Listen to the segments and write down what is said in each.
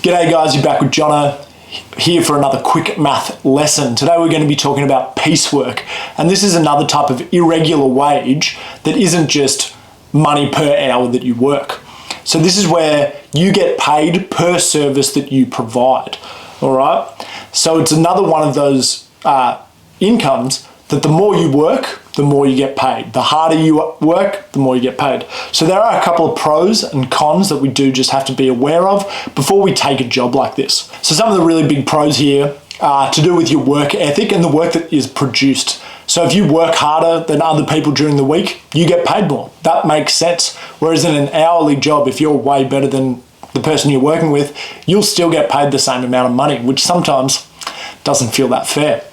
G'day guys, you're back with Jono here for another quick math lesson. Today we're going to be talking about piecework, and this is another type of irregular wage that isn't just money per hour that you work. So this is where you get paid per service that you provide, all right? So it's another one of those incomes that the more you work, the more you get paid. The harder you work, the more you get paid. So there are a couple of pros and cons that we do just have to be aware of before we take a job like this. So some of the really big pros here are to do with your work ethic and the work that is produced. So if you work harder than other people during the week, you get paid more. That makes sense. Whereas in an hourly job, if you're way better than the person you're working with, you'll still get paid the same amount of money, which sometimes doesn't feel that fair.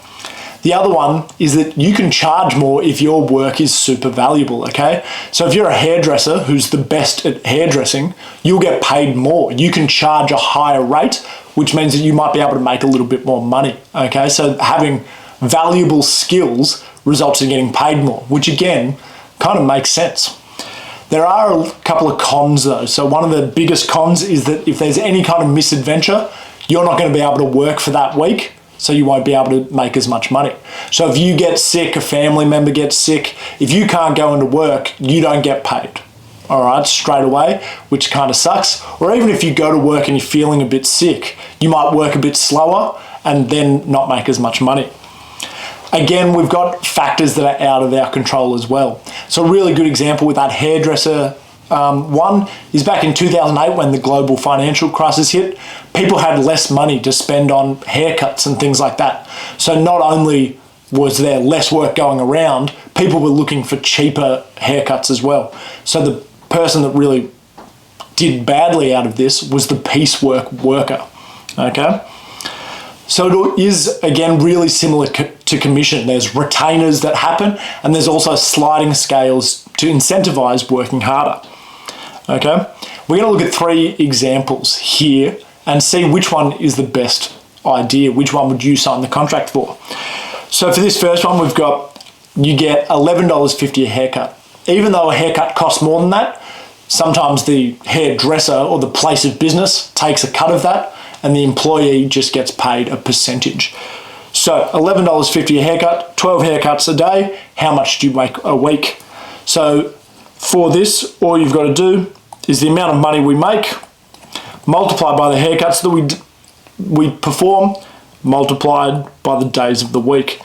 The other one is that you can charge more if your work is super valuable, okay? So if you're a hairdresser who's the best at hairdressing, you'll get paid more. You can charge a higher rate, which means that you might be able to make a little bit more money, okay? So having valuable skills results in getting paid more, which again, kind of makes sense. There are a couple of cons though. So one of the biggest cons is that if there's any kind of misadventure, you're not going to be able to work for that week, so you won't be able to make as much money. So if you get sick, a family member gets sick, if you can't go into work, you don't get paid, all right, straight away, which kind of sucks. Or even if you go to work and you're feeling a bit sick, you might work a bit slower and then not make as much money. Again, we've got factors that are out of our control as well. So a really good example with that hairdresser one is back in 2008 when the global financial crisis hit, people had less money to spend on haircuts and things like that. So not only was there less work going around, people were looking for cheaper haircuts as well. So the person that really did badly out of this was the piecework worker, okay? So it is, again, really similar to commission. There's retainers that happen, and there's also sliding scales to incentivize working harder. Okay, we're going to look at 3 examples here and see which one is the best idea, which one would you sign the contract for. So for this first one, we've got, you get $11.50 a haircut. Even though a haircut costs more than that, sometimes the hairdresser or the place of business takes a cut of that and the employee just gets paid a percentage. So $11.50 a haircut, 12 haircuts a day, how much do you make a week? So for this, all you've got to do is the amount of money we make, multiplied by the haircuts that we perform, multiplied by the days of the week.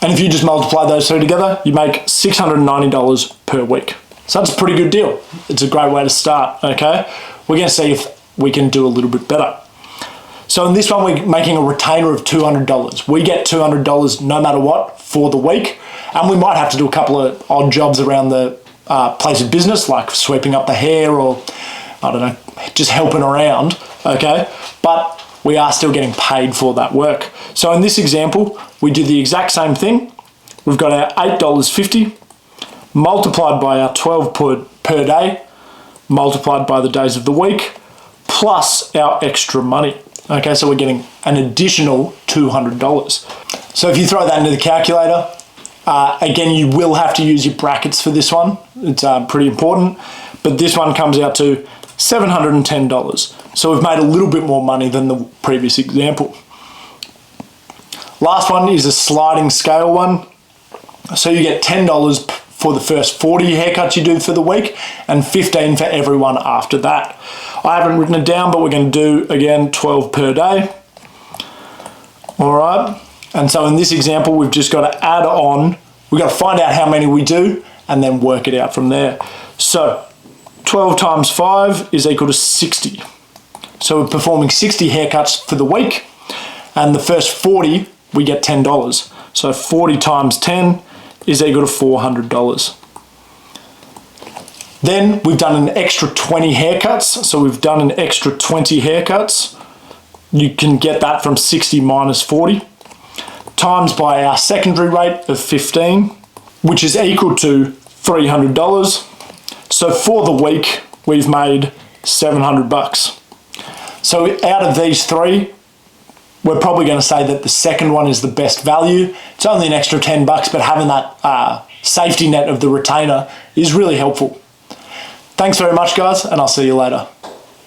And if you just multiply those 2 together, you make $690 per week. So that's a pretty good deal. It's a great way to start, okay? We're going to see if we can do a little bit better. So in this one, we're making a retainer of $200. We get $200 no matter what for the week, and we might have to do a couple of odd jobs around the place of business, like sweeping up the hair or, I don't know, just helping around, okay? But we are still getting paid for that work. So in this example, we do the exact same thing. We've got our $8.50 multiplied by our 12 per day, multiplied by the days of the week, plus our extra money. Okay, so we're getting an additional $200. So if you throw that into the calculator, again, you will have to use your brackets for this one. It's pretty important, but this one comes out to $710. So we've made a little bit more money than the previous example. Last one is a sliding scale one. So you get $10 for the first 40 haircuts you do for the week and $15 for everyone after that. I haven't written it down, but we're going to do, again, 12 per day. All right. And so in this example, we've just got to add on, we've got to find out how many we do and then work it out from there. So 12 times 5 is equal to 60. So we're performing 60 haircuts for the week, and the first 40, we get $10. So 40 times 10 is equal to $400. Then we've done an extra 20 haircuts. So we've done an extra 20 haircuts. You can get that from 60 minus 40. Times by our secondary rate of 15, which is equal to $300. So for the week, we've made $700. So out of these 3, we're probably going to say that the second one is the best value. It's only an extra $10, but having that safety net of the retainer is really helpful. Thanks very much, guys, and I'll see you later.